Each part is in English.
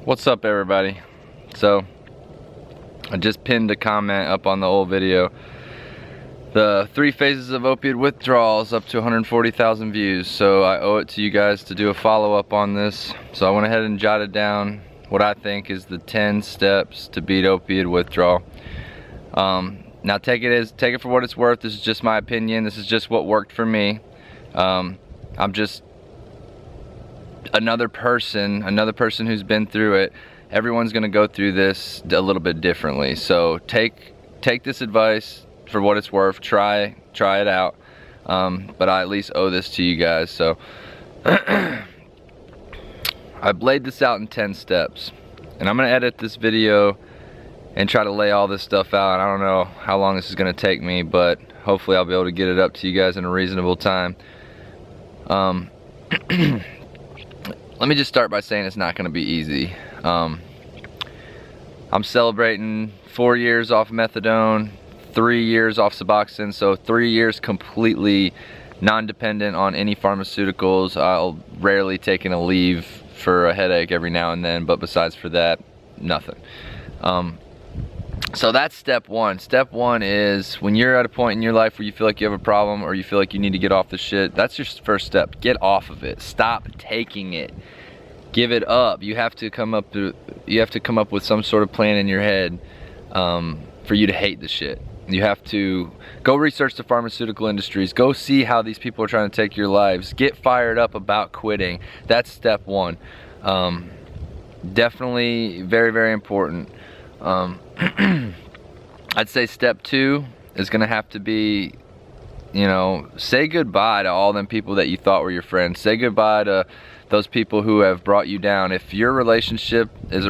What's up, everybody? So I just pinned a comment up on the old video. The 3 phases of opiate withdrawal is up to 140,000 views, so I owe it to you guys to do a follow-up on this. So I went ahead and jotted down what I think is the 10 steps to beat opiate withdrawal. Now take it for what it's worth. This is just my opinion. This is just what worked for me. I'm just another person who's been through it. Everyone's gonna go through this a little bit differently. So take this advice for what it's worth. Try it out. But I at least owe this to you guys. So I laid this out in 10 steps, and I'm gonna edit this video and try to lay all this stuff out. I don't know how long this is gonna take me, but hopefully I'll be able to get it up to you guys in a reasonable time. Let me just start by saying it's not gonna be easy. I'm celebrating 4 years off methadone, 3 years off Suboxone, so 3 years completely non-dependent on any pharmaceuticals. I'll rarely take a leave for a headache every now and then, but besides for that, nothing. So that's step one. Step one is when you're at a point in your life where you feel like you have a problem or you feel like you need to get off the shit, that's your first step. Get off of it. Stop taking it. Give it up. You have to come up with some sort of plan in your head for you to hate the shit. You have to go research the pharmaceutical industries. Go see how these people are trying to take your lives. Get fired up about quitting. That's step one. Definitely very, very important. I'd say step 2 is gonna have to be, you know, say goodbye to all them people that you thought were your friends. Say goodbye to those people who have brought you down. If your relationship is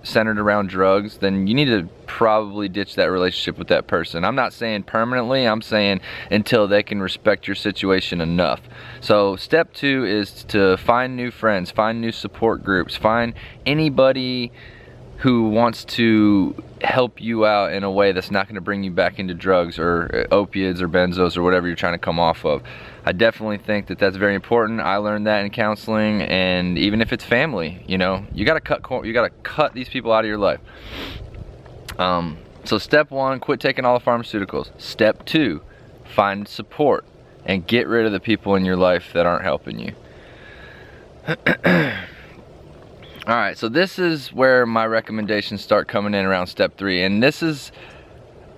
centered around drugs, then you need to probably ditch that relationship with that person. I'm not saying permanently, I'm saying until they can respect your situation enough. So step 2 is to find new friends, find new support groups, find anybody who wants to help you out in a way that's not going to bring you back into drugs or opiates or benzos or whatever you're trying to come off of. I definitely think that that's very important. I learned that in counseling, and even if it's family, you know, you gotta cut these people out of your life. So step 1, quit taking all the pharmaceuticals. Step 2, find support and get rid of the people in your life that aren't helping you. Alright, so this is where my recommendations start coming in around step 3, and this is,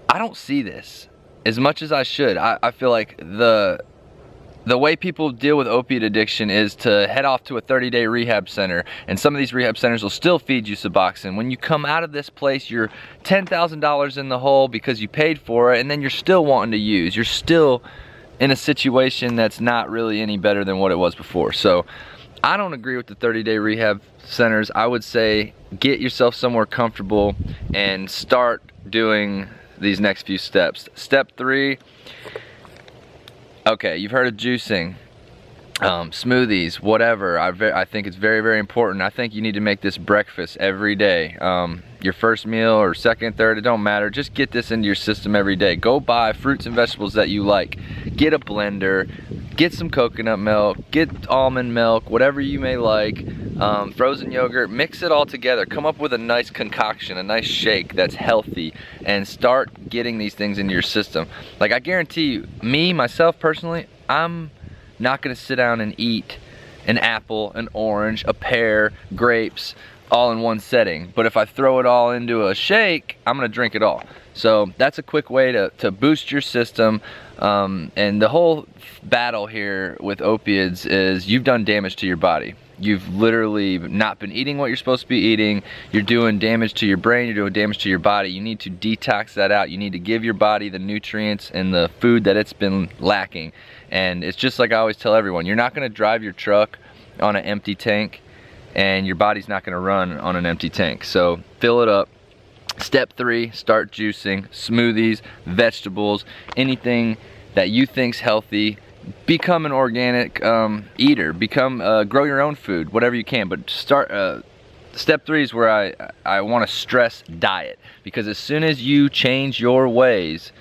I don't see this as much as I should. I feel like the way people deal with opiate addiction is to head off to a 30-day rehab center, and some of these rehab centers will still feed you Suboxone. When you come out of this place, you're $10,000 in the hole because you paid for it, and then you're still wanting to use. You're still in a situation that's not really any better than what it was before. So I don't agree with the 30-day rehab centers. I would say get yourself somewhere comfortable and start doing these next few steps. Step 3, okay, you've heard of juicing, smoothies, whatever. I think it's very, very important. I think you need to make this breakfast every day. Your first meal or second, third, it don't matter. Just get this into your system every day. Go buy fruits and vegetables that you like. Get a blender, get some coconut milk, get almond milk, whatever you may like, frozen yogurt, mix it all together. Come up with a nice concoction, a nice shake that's healthy, and start getting these things into your system. Like, I guarantee you, myself personally, I'm not gonna sit down and eat an apple, an orange, a pear, grapes, all in one setting. But if I throw it all into a shake, I'm gonna drink it all. So that's a quick way to boost your system. And the whole battle here with opiates is you've done damage to your body. You've literally not been eating what you're supposed to be eating. You're doing damage to your brain, you're doing damage to your body. You need to detox that out. You need to give your body the nutrients and the food that it's been lacking. And it's just like I always tell everyone, you're not gonna drive your truck on an empty tank, and your body's not gonna run on an empty tank. So fill it up. Step 3, start juicing, smoothies, vegetables, anything that you think's healthy. Become an organic eater. Grow your own food, whatever you can. But start. Step 3 is where I want to stress diet, because as soon as you change your ways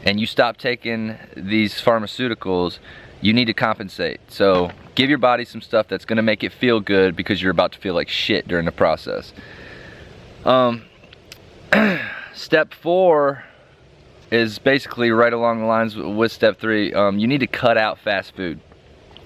and you stop taking these pharmaceuticals, you need to compensate. So give your body some stuff that's gonna make it feel good, because you're about to feel like shit during the process. Step 4 is basically right along the lines with step 3. You need to cut out fast food.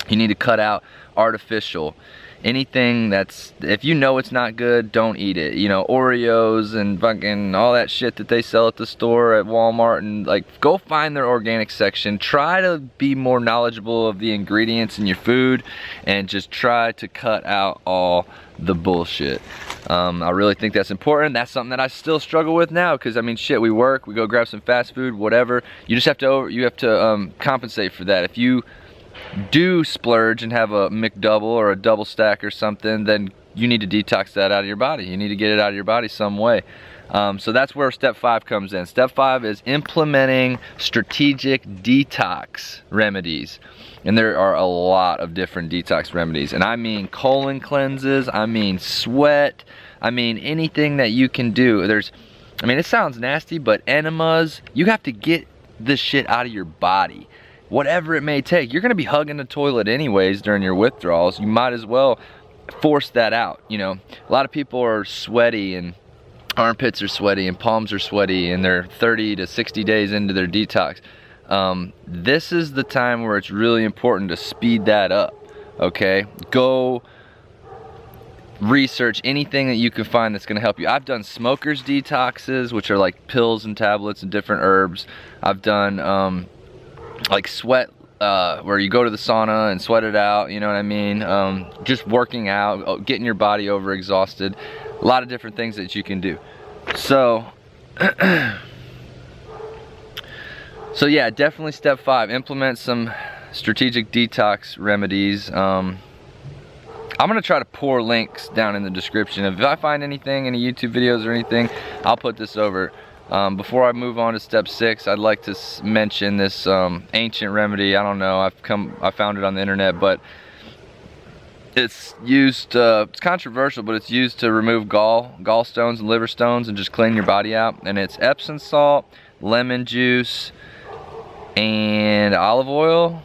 You need to cut out artificial. Anything that's, if you know it's not good, don't eat it. You know, Oreos and fucking all that shit that they sell at the store at Walmart, and like, go find their organic section. Try to be more knowledgeable of the ingredients in your food, and just try to cut out all the bullshit. I really think that's important. That's something that I still struggle with now, because I mean, shit, we work, we go grab some fast food, whatever. You just have to compensate for that. If you do splurge and have a McDouble or a double stack or something, then you need to detox that out of your body. You need to get it out of your body some way. So that's where step 5 comes in. Step 5 is implementing strategic detox remedies. And there are a lot of different detox remedies. And I mean colon cleanses, I mean sweat, I mean anything that you can do. I mean, it sounds nasty, but enemas, you have to get this shit out of your body. Whatever it may take. You're gonna be hugging the toilet anyways during your withdrawals. You might as well force that out. You know, a lot of people are sweaty, and armpits are sweaty, and palms are sweaty, and they're 30 to 60 days into their detox. This is the time where it's really important to speed that up, okay? Go research anything that you can find that's gonna help you. I've done smokers detoxes, which are like pills and tablets and different herbs. I've done like sweat, where you go to the sauna and sweat it out, you know what I mean? Just working out, getting your body over exhausted. A lot of different things that you can do. So, so yeah, definitely step 5, implement some strategic detox remedies. I'm gonna try to pour links down in the description. If I find anything, any YouTube videos or anything, I'll put this over. Before I move on to step 6, I'd like to mention this ancient remedy. I don't know, I found it on the internet, but it's used, it's controversial, but it's used to remove gallstones and liver stones and just clean your body out. And it's Epsom salt, lemon juice, and olive oil.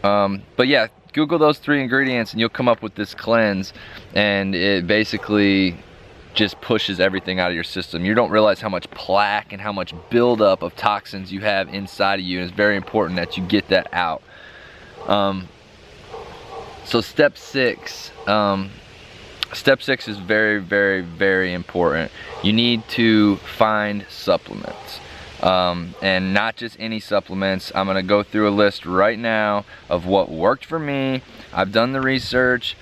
But yeah, Google those 3 ingredients and you'll come up with this cleanse, and it basically just pushes everything out of your system. You don't realize how much plaque and how much buildup of toxins you have inside of you, and it's very important that you get that out. So step 6, step 6 is very, very, very important. You need to find supplements. And not just any supplements. I'm gonna go through a list right now of what worked for me. I've done the research.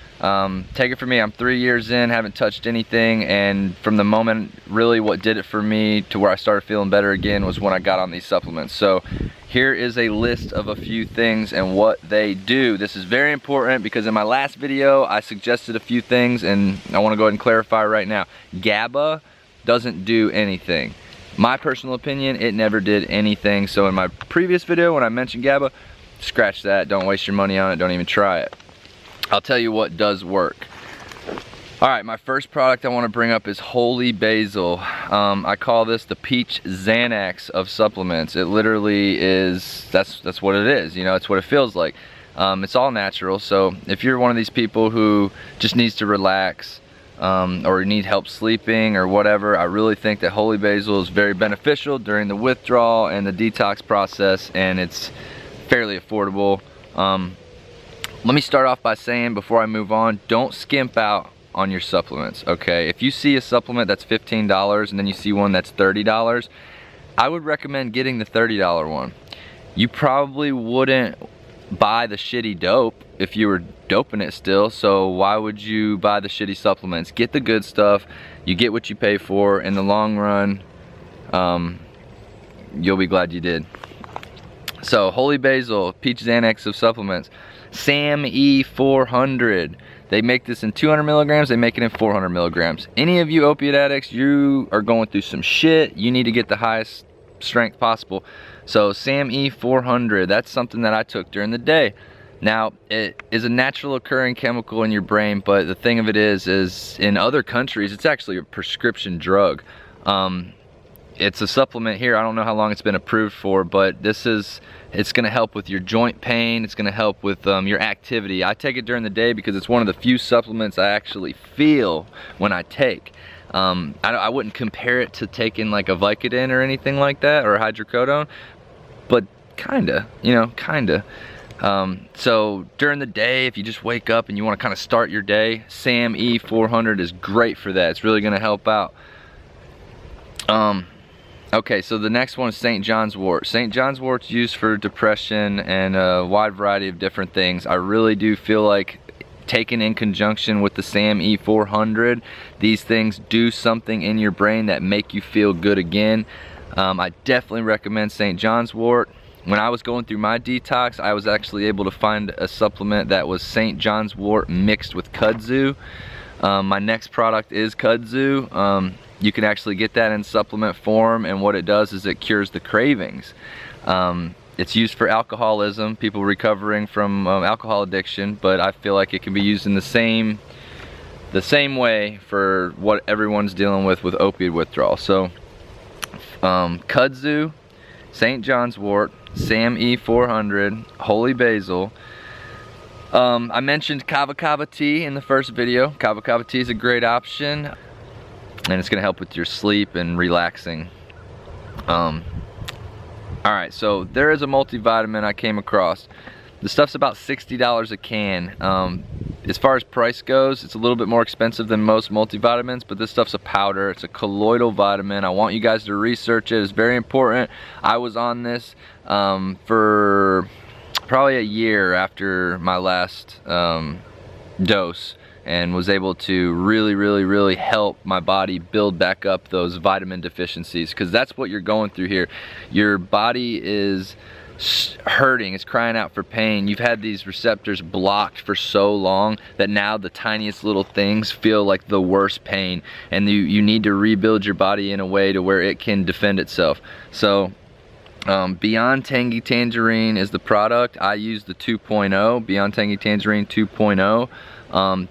Take it from me, I'm 3 years in, haven't touched anything, and from the moment, really what did it for me to where I started feeling better again was when I got on these supplements. So here is a list of a few things and what they do. This is very important because in my last video I suggested a few things, and I want to go ahead and clarify right now. GABA doesn't do anything. My personal opinion, it never did anything. So in my previous video when I mentioned GABA, scratch that, don't waste your money on it, don't even try it. I'll tell you what does work. Alright, my first product I want to bring up is Holy Basil. I call this the peach Xanax of supplements. It literally is, that's what it is, you know, it's what it feels like. It's all natural, so if you're one of these people who just needs to relax, or need help sleeping or whatever, I really think that Holy Basil is very beneficial during the withdrawal and the detox process, and it's fairly affordable. Let me start off by saying, before I move on, don't skimp out on your supplements, okay? If you see a supplement that's $15 and then you see one that's $30, I would recommend getting the $30 one. You probably wouldn't buy the shitty dope if you were doping it still, so why would you buy the shitty supplements? Get the good stuff, you get what you pay for. In the long run, you'll be glad you did. So Holy Basil, peach Xanax of supplements. SAM-E 400. They make this in 200 milligrams, they make it in 400 milligrams. Any of you opiate addicts, you are going through some shit, you need to get the highest strength possible. So SAM-E 400, that's something that I took during the day. Now, it is a natural occurring chemical in your brain, but the thing of it is in other countries, it's actually a prescription drug. it's a supplement here. I don't know how long it's been approved for, but it's gonna help with your joint pain. It's gonna help with your activity. I take it during the day because it's one of the few supplements I actually feel when I take. I wouldn't compare it to taking like a Vicodin or anything like that, or hydrocodone, but kinda, you know, kinda. So during the day, if you just wake up and you want to kind of start your day, SAM E400 is great for that. It's really gonna help out. Okay, so the next one is St. John's Wort. St. John's Wort's used for depression and a wide variety of different things. I really do feel like taken in conjunction with the SAM E400, these things do something in your brain that make you feel good again. I definitely recommend St. John's Wort. When I was going through my detox, I was actually able to find a supplement that was St. John's Wort mixed with KUDZU. My next product is KUDZU. You can actually get that in supplement form, and what it does is it cures the cravings. It's used for alcoholism, people recovering from alcohol addiction, but I feel like it can be used in the same way for what everyone's dealing with opiate withdrawal. So KUDZU, St. John's Wort, SAM E400, holy basil. I mentioned Kava Kava Tea in the first video. Kava Kava Tea is a great option, and it's gonna help with your sleep and relaxing. Alright, so there is a multivitamin I came across. The stuff's about $60 a can. As far as price goes, it's a little bit more expensive than most multivitamins, but this stuff's a powder. It's a colloidal vitamin. I want you guys to research it. It's very important. I was on this for probably a year after my last dose, and was able to really help my body build back up those vitamin deficiencies, because that's what you're going through here. Your body is hurting, it's crying out for pain. You've had these receptors blocked for so long that now the tiniest little things feel like the worst pain, and you need to rebuild your body in a way to where it can defend itself. So Beyond Tangy Tangerine is the product. I use the 2.0, Beyond Tangy Tangerine 2.0.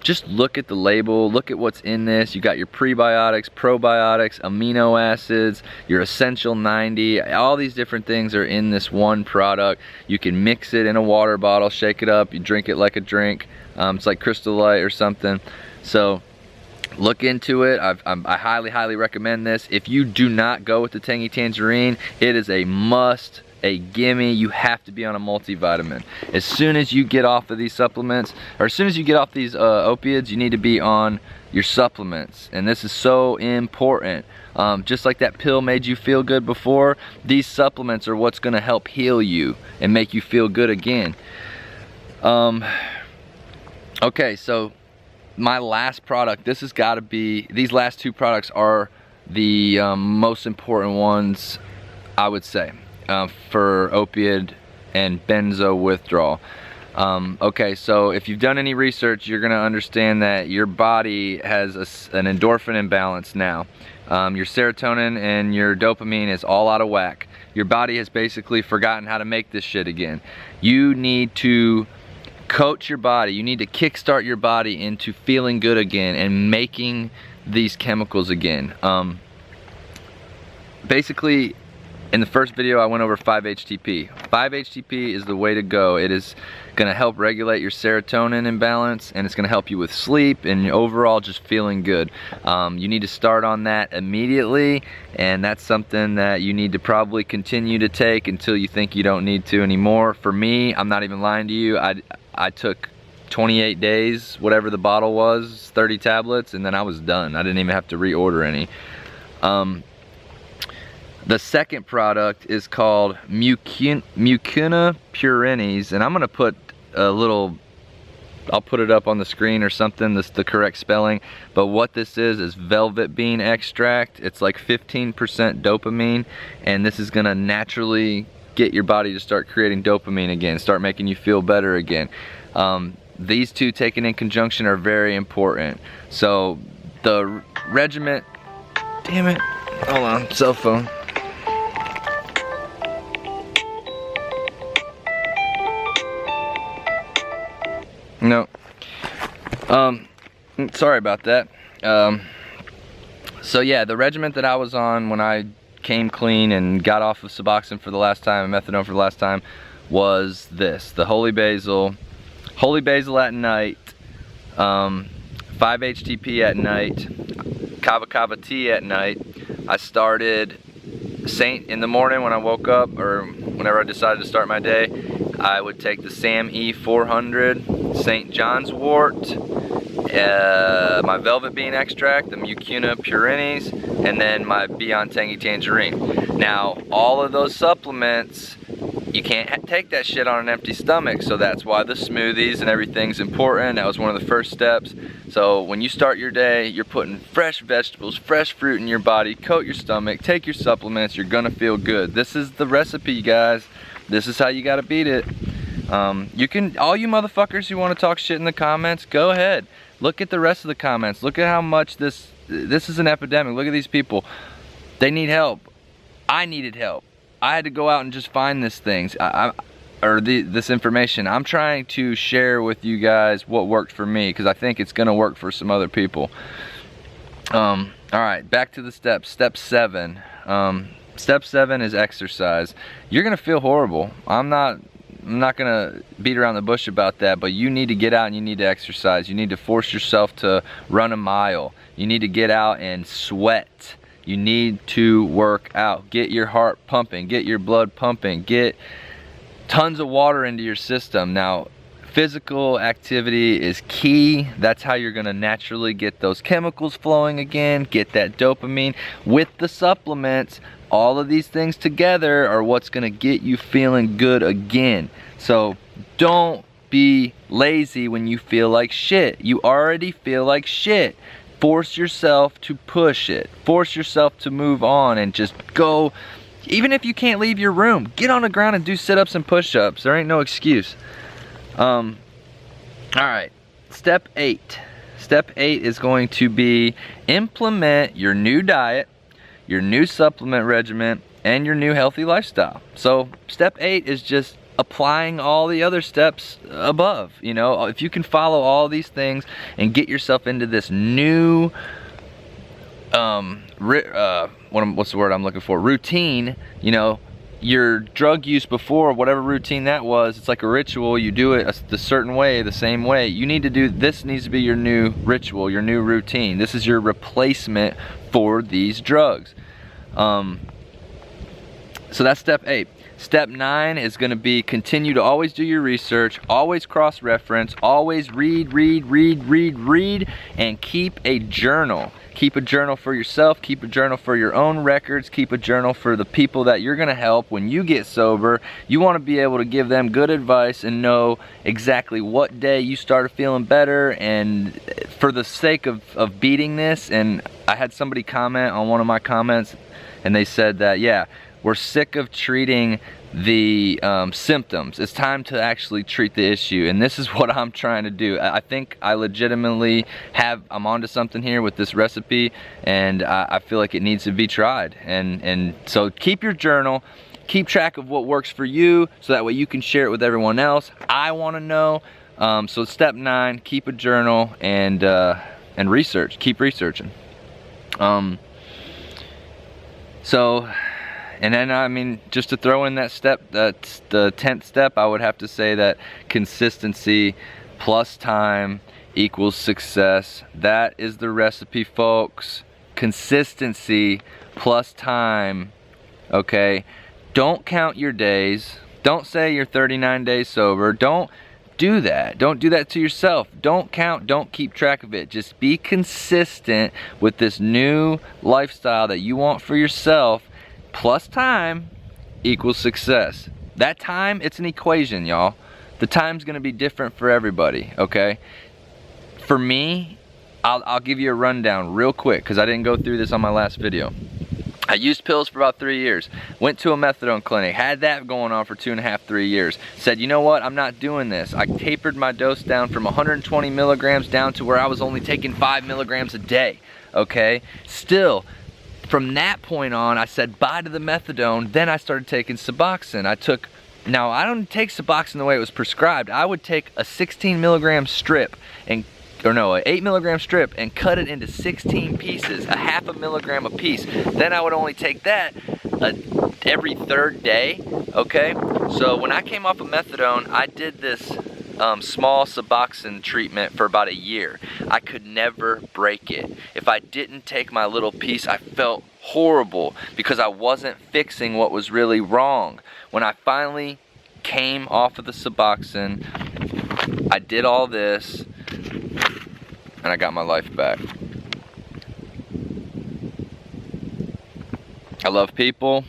Just look at the label, look at what's in this. You got your prebiotics, probiotics, amino acids, your essential 90, all these different things are in this one product. You can mix it in a water bottle, shake it up, you drink it like a drink. It's like Crystal Light or something. So look into it. I highly recommend this. If you do not go with the Tangy Tangerine, it is a must, a gimme. You have to be on a multivitamin. As soon as you get off of these supplements, or as soon as you get off these opiates, you need to be on your supplements, and this is so important. Just like that pill made you feel good before, these supplements are what's going to help heal you and make you feel good again. Okay, so my last product, this has got to be, these last two products are the most important ones, I would say, for opiate and benzo withdrawal. Okay, so if you've done any research, you're gonna understand that your body has an endorphin imbalance now. Your serotonin and your dopamine is all out of whack. Your body has basically forgotten how to make this shit again. You need to coach your body, you need to kickstart your body into feeling good again and making these chemicals again. Basically, in the first video I went over 5-HTP. 5-HTP is the way to go. It is going to help regulate your serotonin imbalance, and it's going to help you with sleep and overall just feeling good. You need to start on that immediately, and that's something that you need to probably continue to take until you think you don't need to anymore. For me, I'm not even lying to you, I took 28 days, whatever the bottle was, 30 tablets, and then I was done. I didn't even have to reorder any. The second product is called MUCUNA PRURIENS, and I'm gonna put a little, I'll put it up on the screen or something, that's the correct spelling, but what this is velvet bean extract. It's like 15% dopamine, and this is gonna naturally get your body to start creating dopamine again, start making you feel better again. These two taken in conjunction are very important. So the regimen, damn it, hold on, cell phone. No. Sorry about that. So yeah, the regimen that I was on when I came clean and got off of Suboxone for the last time, and methadone for the last time, was this, the holy basil at night, 5-HTP at night, Kava Kava Tea at night. I started Saint in the morning when I woke up, or whenever I decided to start my day. I would take the Sam E 400, St. John's Wort, my Velvet Bean extract, the MUCUNA PRURIENS, and then my Beyond Tangy Tangerine. Now, all of those supplements, you can't take that shit on an empty stomach, so that's why the smoothies and everything's important. That was one of the first steps. So when you start your day, you're putting fresh vegetables, fresh fruit in your body, coat your stomach, take your supplements, you're gonna feel good. This is the recipe, guys. This is how you gotta beat it. You can, all you motherfuckers who wanna talk shit in the comments, go ahead. Look at the rest of the comments. Look at how much this is an epidemic. Look at these people. They need help. I needed help. I had to go out and just find these things, this information. I'm trying to share with you guys what worked for me, because I think it's gonna work for some other people. All right, back to the steps. Step 7. Step 7 is exercise. You're gonna feel horrible. I'm not gonna beat around the bush about that, but you need to get out and you need to exercise. You need to force yourself to run a mile. You need to get out and sweat. You need to work out. Get your heart pumping, get your blood pumping, get tons of water into your system. Now, physical activity is key. That's how you're gonna naturally get those chemicals flowing again, get that dopamine. With the supplements, all of these things together are what's gonna get you feeling good again. So don't be lazy when you feel like shit. You already feel like shit. Force yourself to push it. Force yourself to move on and just go. Even if you can't leave your room, get on the ground and do sit-ups and push-ups. There ain't no excuse. All right, step 8. Step 8 is going to be implement your new diet, your new supplement regimen, and your new healthy lifestyle. So step 8 is just applying all the other steps above. You know, if you can follow all these things and get yourself into this new what's the word I'm looking for, routine. You know, your drug use before, whatever routine that was, it's like a ritual. You do it the certain way, the same way. You need to do, this needs to be your new ritual, your new routine. This is your replacement for these drugs. So that's step 8. Step 9 is going to be continue to always do your research, always cross-reference, always read, and keep a journal. Keep a journal for yourself, keep a journal for your own records, keep a journal for the people that you're going to help when you get sober. You want to be able to give them good advice and know exactly what day you started feeling better, and for the sake of beating this. And I had somebody comment on one of my comments and they said that, yeah, we're sick of treating the symptoms. It's time to actually treat the issue, and this is what I'm trying to do. I think I legitimately I'm onto something here with this recipe, and I feel like it needs to be tried. And so keep your journal, keep track of what works for you, so that way you can share it with everyone else. I want to know. So step 9, keep a journal and research. Keep researching. And then, I mean, just to throw in that step, that's the 10th step, I would have to say that consistency plus time equals success. That is the recipe, folks. Consistency plus time, okay? Don't count your days. Don't say you're 39 days sober. Don't do that. Don't do that to yourself. Don't count, don't keep track of it. Just be consistent with this new lifestyle that you want for yourself. Plus time equals success. That time, it's an equation, y'all. The time's gonna be different for everybody, okay? For me, I'll give you a rundown real quick, because I didn't go through this on my last video. I used pills for about 3 years. Went to a methadone clinic, had that going on for 2.5, 3 years. Said, you know what, I'm not doing this. I tapered my dose down from 120 milligrams down to where I was only taking 5 milligrams a day, okay? Still, from that point on, I said bye to the methadone. Then I started taking Suboxone. Now I don't take Suboxone the way it was prescribed. I would take a 16 milligram strip and an 8 milligram strip and cut it into 16 pieces, a half a milligram a piece. Then I would only take that every third day, okay? So when I came off of methadone, I did this small Suboxone treatment for about a year. I could never break it. If I didn't take my little piece, I felt horrible because I wasn't fixing what was really wrong. When I finally came off of the Suboxone, I did all this, and I got my life back. I love people.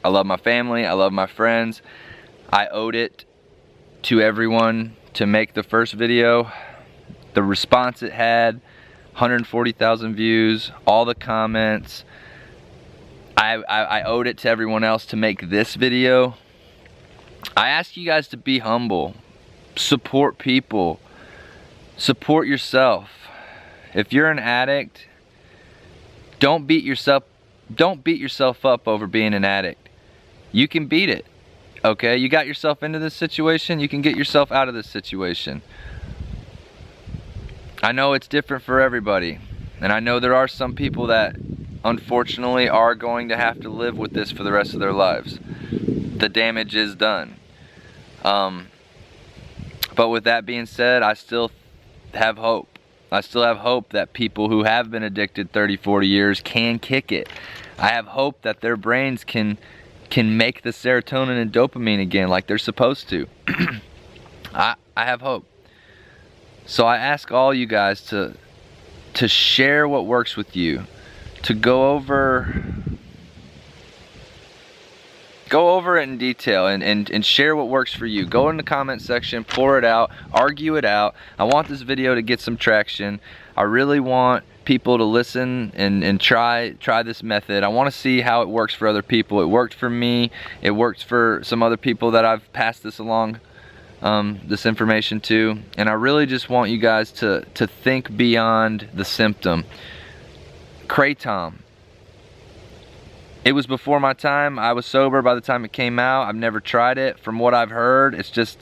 I love my family. I love my friends. I owed it to everyone to make the first video. The response it had, 140,000 views, all the comments. I owed it to everyone else to make this video. I ask you guys to be humble. Support people. Support yourself. If you're an addict, don't beat yourself up over being an addict. You can beat it. Okay, you got yourself into this situation, you can get yourself out of this situation. I know it's different for everybody, and I know there are some people that unfortunately are going to have to live with this for the rest of their lives. The damage is done. But with that being said, I still have hope. I still have hope that people who have been addicted 30, 40 years can kick it. I have hope that their brains can make the serotonin and dopamine again like they're supposed to. I have hope. So I ask all you guys to share what works with you, to go over it in detail and share what works for you. Go in the comment section, pour it out, argue it out. I want this video to get some traction. I really want people to listen and try this method. I want to see how it works for other people. It worked for me. It worked for some other people that I've passed this along, this information to. And I really just want you guys to think beyond the symptom. Kratom. It was before my time. I was sober by the time it came out. I've never tried it. From what I've heard, it's just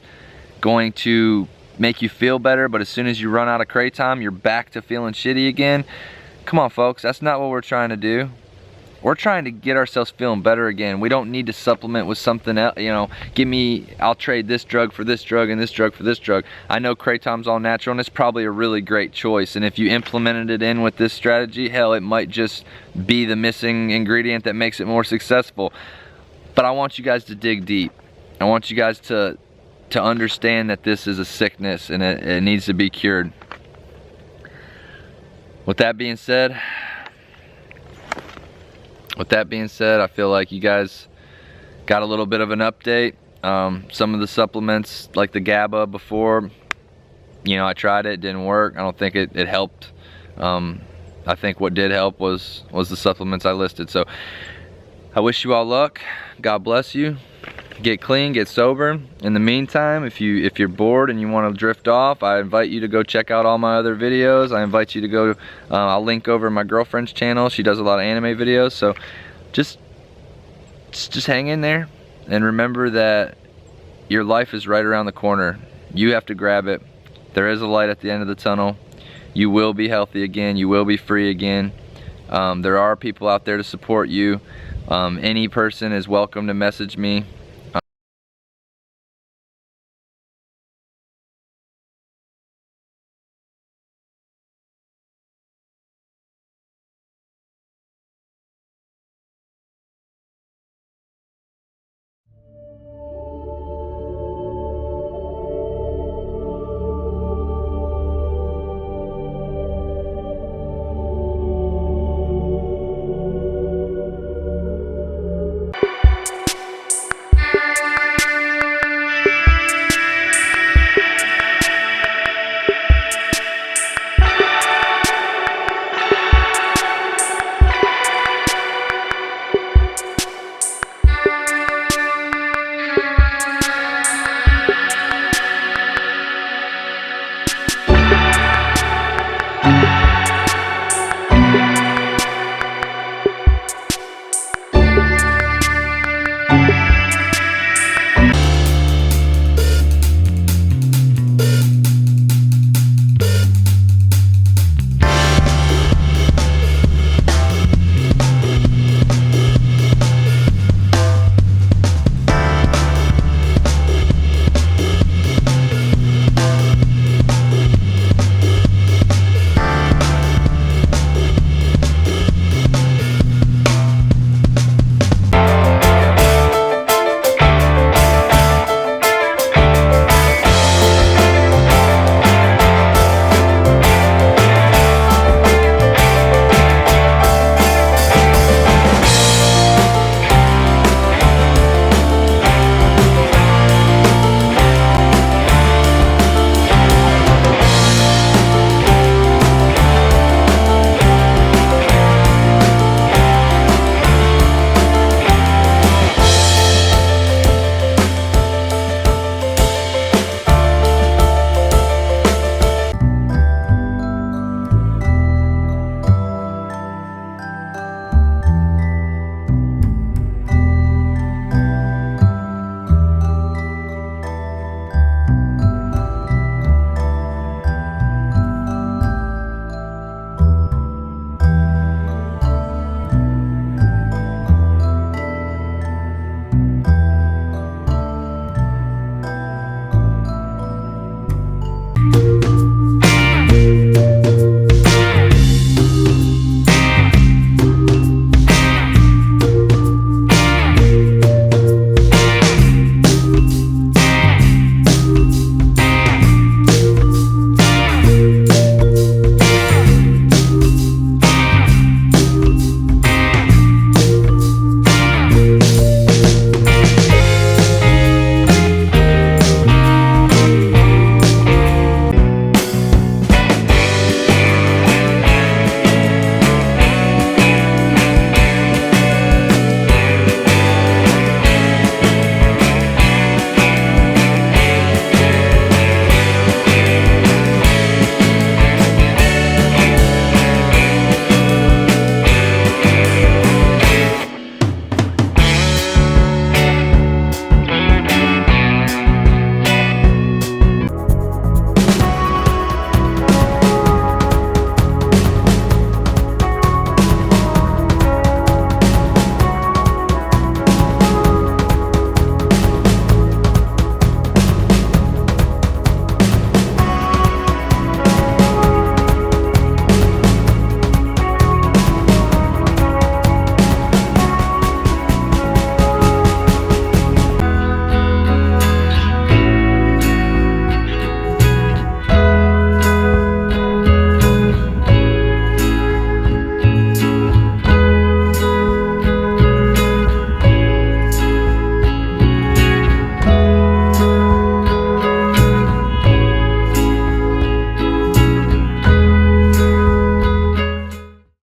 going to make you feel better, but as soon as you run out of Kratom, you're back to feeling shitty again. Come on, folks, that's not what we're trying to do. We're trying to get ourselves feeling better again. We don't need to supplement with something else, you know, I'll trade this drug for this drug and this drug for this drug. I know Kratom's all natural and it's probably a really great choice, and if you implemented it in with this strategy, hell, it might just be the missing ingredient that makes it more successful. But I want you guys to dig deep. I want you guys to understand that this is a sickness and it needs to be cured. With that being said, I feel like you guys got a little bit of an update. Some of the supplements, like the GABA before, you know, I tried it, didn't work. I don't think it helped. I think what did help was the supplements I listed. So I wish you all luck. God bless you. Get clean, get sober. In the meantime, if you're bored and you want to drift off, I invite you to go check out all my other videos. I invite you to go, I'll link over my girlfriend's channel. She does a lot of anime videos. So just hang in there and remember that your life is right around the corner. You have to grab it. There is a light at the end of the tunnel. You will be healthy again. You will be free again. There are people out there to support you. Any person is welcome to message me.